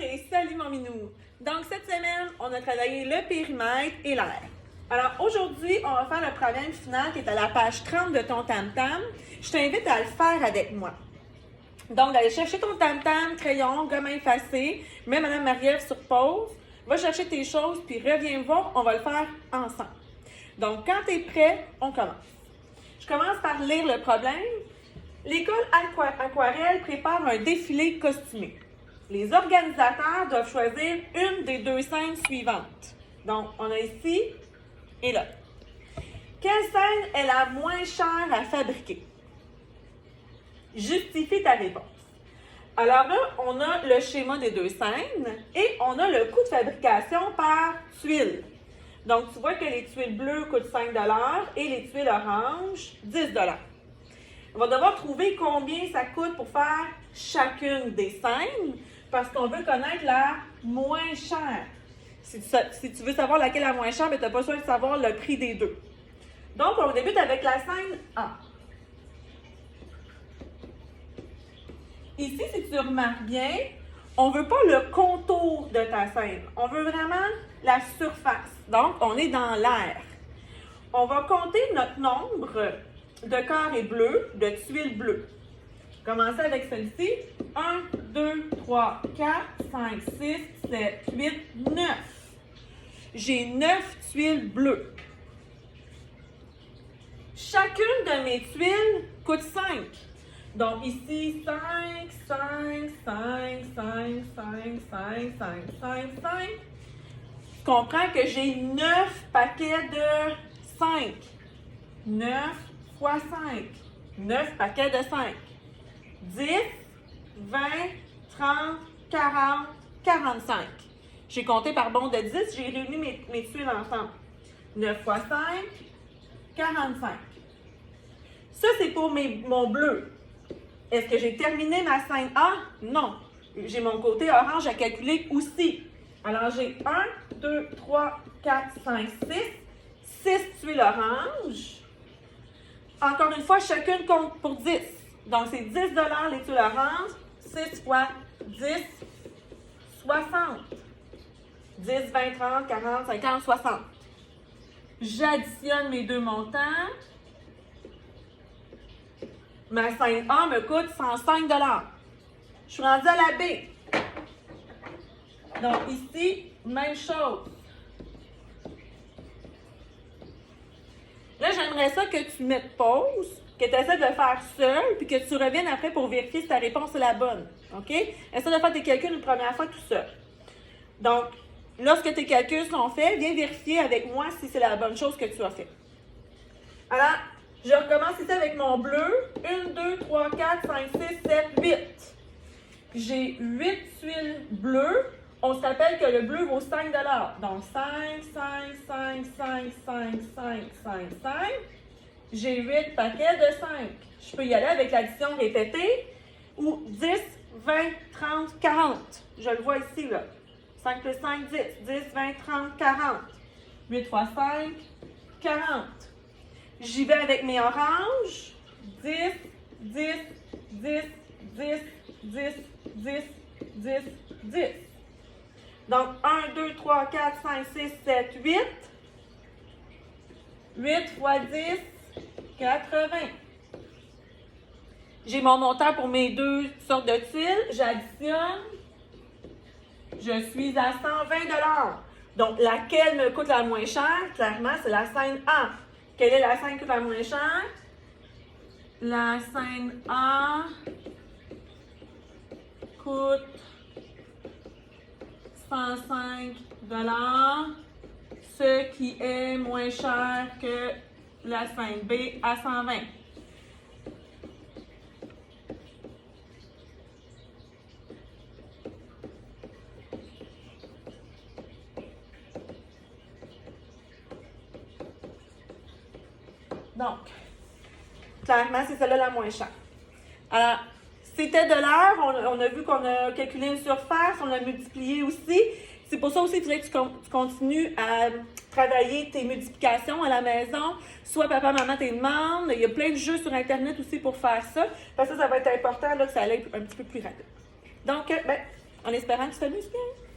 et salut mon minou! Donc cette semaine, on a travaillé le périmètre et l'air. Alors aujourd'hui, on va faire le problème final qui est à la page 30 de ton tam-tam. Je t'invite à le faire avec moi. Donc d'aller chercher ton tam-tam, crayon, gomme effacée, mets Mme Marie-Ève sur pause, va chercher tes choses puis reviens voir, on va le faire ensemble. Donc quand tu es prêt, on commence. Je commence par lire le problème. L'école Aquarelle prépare un défilé costumé. Les organisateurs doivent choisir une des deux scènes suivantes. Donc, on a ici et là. Quelle scène est la moins chère à fabriquer? Justifie ta réponse. Alors là, on a le schéma des deux scènes et on a le coût de fabrication par tuile. Donc, tu vois que les tuiles bleues coûtent 5 $ et les tuiles oranges, 10 $. On va devoir trouver combien ça coûte pour faire chacune des scènes parce qu'on veut connaître la moins chère. Si tu veux savoir laquelle est la moins chère, tu n'as pas besoin de savoir le prix des deux. Donc, on débute avec la scène A. Ici, si tu remarques bien, on ne veut pas le contour de ta scène. On veut vraiment la surface. Donc, on est dans l'air. On va compter notre nombre de carrés bleus, de tuiles bleues. Commencez avec celle-ci. 1, 2, 3, 4, 5, 6, 7, 8, 9. J'ai 9 tuiles bleues. Chacune de mes tuiles coûte 5. Donc ici, 5, 5, 5, 5, 5, 5, 5, 5, 5. Tu comprends que j'ai 9 paquets de 5. 9 fois 5. 9 paquets de 5. 10, 20, 30, 40, 45. J'ai compté par bond de 10, j'ai réuni mes tuiles ensemble. 9 fois 5, 45. Ça, c'est pour mon bleu. Est-ce que j'ai terminé ma scène A? Non. J'ai mon côté orange à calculer aussi. Alors, j'ai 1, 2, 3, 4, 5, 6. 6 tuiles oranges. Encore une fois, chacune compte pour 10. Donc, c'est 10 $ les tuiles oranges. 6 fois 10, 60. 10, 20, 30, 40, 50, 60. J'additionne mes deux montants. Ma scène A me coûte 105 $. Je suis rendue à la B. Donc, ici, même chose. Là, j'aimerais ça que tu mettes pause, que tu essaies de faire seul, puis que tu reviennes après pour vérifier si ta réponse est la bonne. OK? Essaie de faire tes calculs une première fois tout seul. Donc, lorsque tes calculs sont faits, viens vérifier avec moi si c'est la bonne chose que tu as fait. Alors, je recommence ici avec mon bleu. 1, 2, 3, 4, 5, 6, 7, 8. J'ai 8 tuiles bleues. On se rappelle que le bleu vaut 5 $. Donc, 5, 5, 5, 5, 5, 5, 5, 5. J'ai 8 paquets de 5. Je peux y aller avec l'addition répétée ou 10, 20, 30, 40. Je le vois ici, là. 5 plus 5, 10. 10, 20, 30, 40. 8 fois 5, 40. J'y vais avec mes oranges. 10, 10, 10, 10, 10, 10, 10, 10. Donc, 1, 2, 3, 4, 5, 6, 7, 8. 8 fois 10, 80. J'ai mon montant pour mes deux sortes de tuiles. J'additionne. Je suis à 120 $. Donc, laquelle me coûte la moins chère? Clairement, c'est la scène A. Quelle est la scène qui coûte la moins chère? La scène A coûte 105 $, ce qui est moins cher que la scène B à 120. Donc, clairement, c'est celle-là la moins chère. Alors, c'était de l'air, on a vu qu'on a calculé une surface, on a multiplié aussi. C'est pour ça aussi qu'il faudrait que tu continues à travailler tes multiplications à la maison. Soit papa, maman te demande. Il y a plein de jeux sur Internet aussi pour faire ça. Parce que ça va être important là, que ça aille un petit peu plus rapide. Donc, en espérant que tu t'amuses bien.